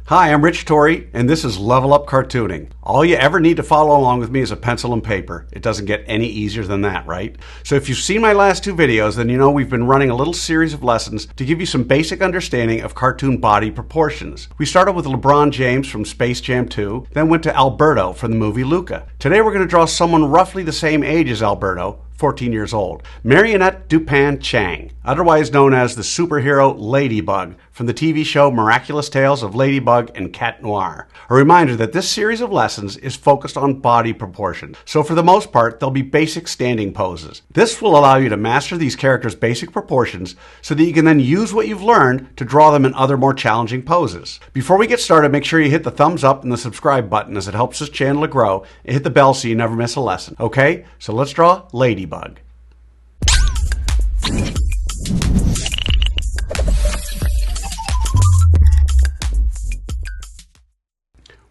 Hi, I'm Rich Torrey, and this is Level Up Cartooning. All you ever need to follow along with me is a pencil and paper. It doesn't get any easier than that, right? So if you've seen my last two videos, then you know we've been running a little series of lessons to give you some basic understanding of cartoon body proportions. We started with LeBron James from Space Jam 2, then went to Alberto from the movie Luca. Today we're going to draw someone roughly the same age as Alberto, 14 years old, Marionette Dupan Chang, otherwise known as the superhero Ladybug, from the TV show Miraculous Tales of Ladybug and Cat Noir. A reminder that this series of lessons is focused on body proportion, so for the most part, they'll be basic standing poses. This will allow you to master these characters' basic proportions so that you can then use what you've learned to draw them in other more challenging poses. Before we get started, make sure you hit the thumbs up and the subscribe button as it helps this channel to grow, and hit the bell so you never miss a lesson. Okay, so let's draw Ladybug.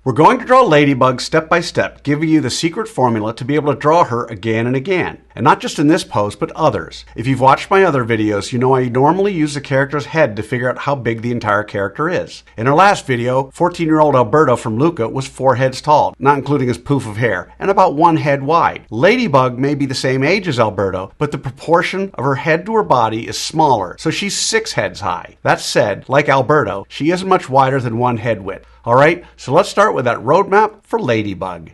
We're going to draw Ladybug step by step, giving you the secret formula to be able to draw her again and again. And not just in this pose, but others. If you've watched my other videos, you know I normally use the character's head to figure out how big the entire character is. In our last video, 14-year-old Alberto from Luca was 4 heads tall, not including his poof of hair, and about 1 head wide. Ladybug may be the same age as Alberto, but the proportion of her head to her body is smaller, so she's 6 heads high. That said, like Alberto, she isn't much wider than 1 head width. Alright, so let's start with that roadmap for Ladybug.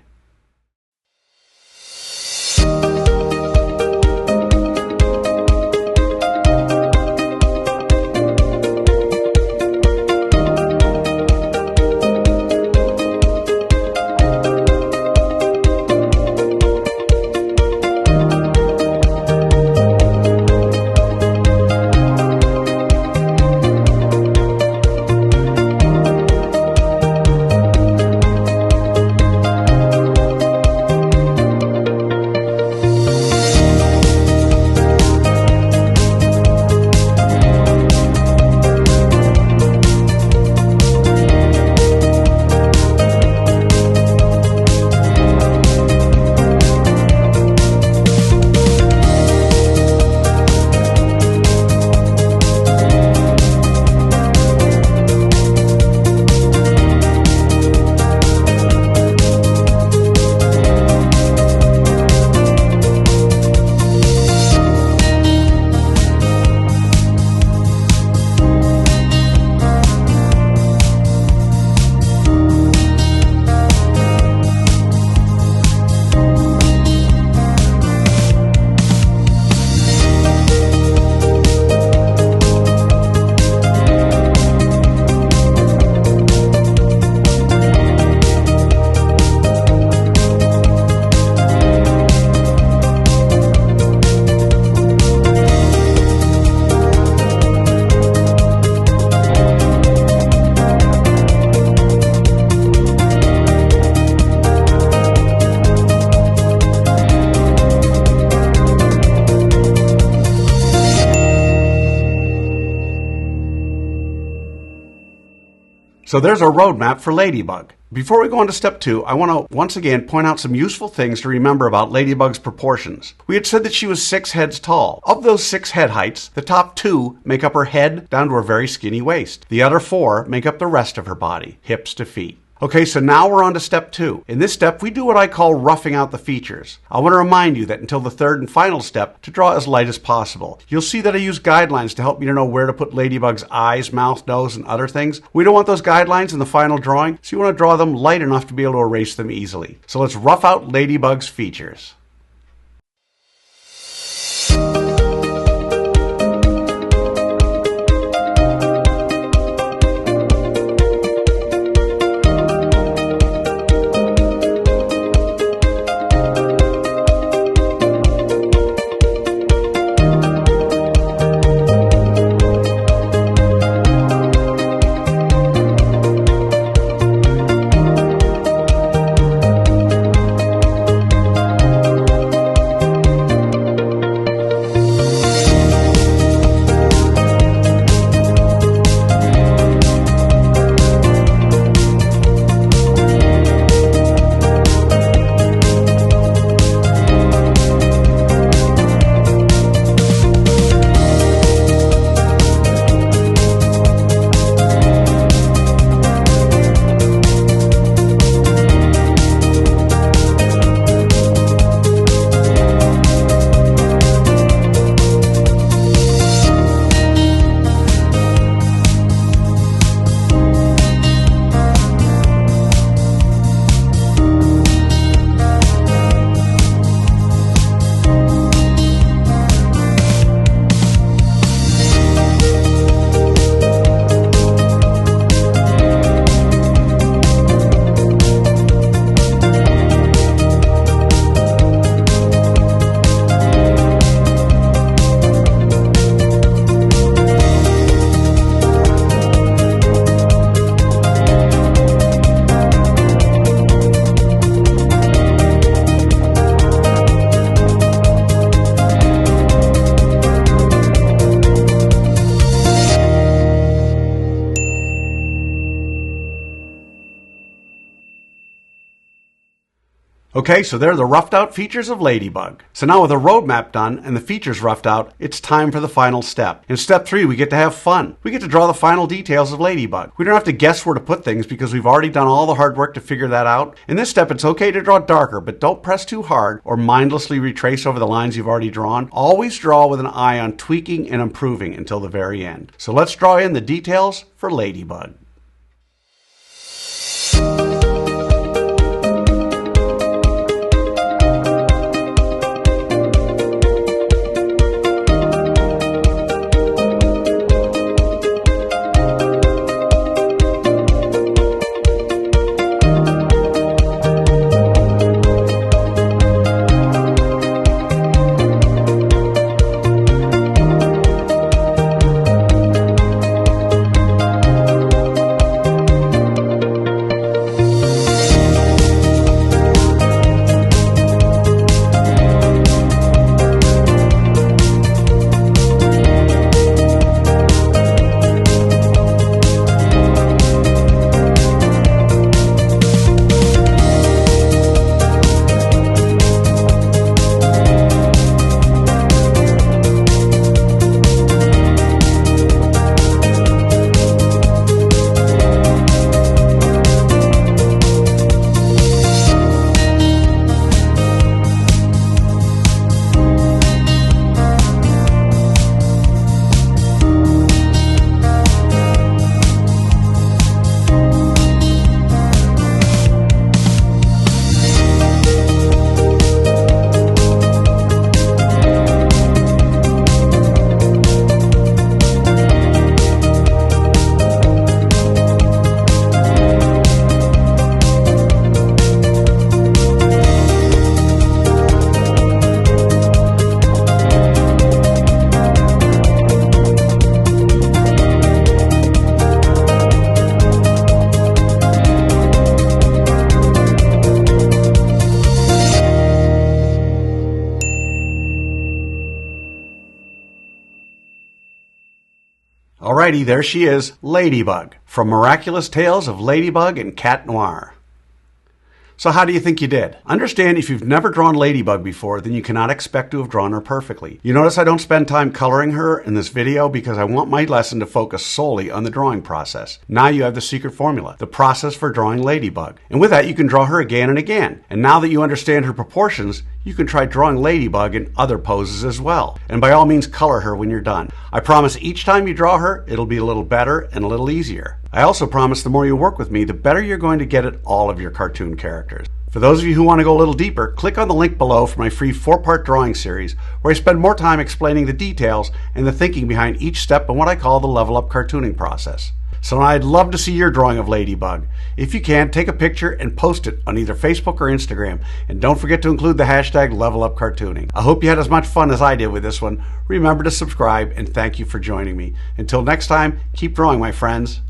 So there's our roadmap for Ladybug. Before we go on to step 2, I want to once again point out some useful things to remember about Ladybug's proportions. We had said that she was 6 heads tall. Of those 6 head heights, the top 2 make up her head down to her very skinny waist. The other 4 make up the rest of her body, hips to feet. Okay, so now we're on to step 2. In this step, we do what I call roughing out the features. I want to remind you that until the third and final step, to draw as light as possible. You'll see that I use guidelines to help me to know where to put Ladybug's eyes, mouth, nose, and other things. We don't want those guidelines in the final drawing, so you want to draw them light enough to be able to erase them easily. So let's rough out Ladybug's features. Okay, so there are the roughed out features of Ladybug. So now with the roadmap done and the features roughed out, it's time for the final step. In step 3, we get to have fun. We get to draw the final details of Ladybug. We don't have to guess where to put things because we've already done all the hard work to figure that out. In this step, it's okay to draw darker, but don't press too hard or mindlessly retrace over the lines you've already drawn. Always draw with an eye on tweaking and improving until the very end. So let's draw in the details for Ladybug. Alrighty, there she is, Ladybug, from Miraculous Tales of Ladybug and Cat Noir. So how do you think you did? Understand, if you've never drawn Ladybug before, then you cannot expect to have drawn her perfectly. You notice I don't spend time coloring her in this video because I want my lesson to focus solely on the drawing process. Now you have the secret formula, the process for drawing Ladybug. And with that, you can draw her again and again. And now that you understand her proportions, you can try drawing Ladybug in other poses as well. And by all means, color her when you're done. I promise each time you draw her, it'll be a little better and a little easier. I also promise the more you work with me, the better you're going to get at all of your cartoon characters. For those of you who want to go a little deeper, click on the link below for my free 4-part drawing series, where I spend more time explaining the details and the thinking behind each step in what I call the level up cartooning process. So I'd love to see your drawing of Ladybug. If you can, take a picture and post it on either Facebook or Instagram. And don't forget to include the hashtag #LevelUpCartooning. I hope you had as much fun as I did with this one. Remember to subscribe, and thank you for joining me. Until next time, keep drawing, my friends.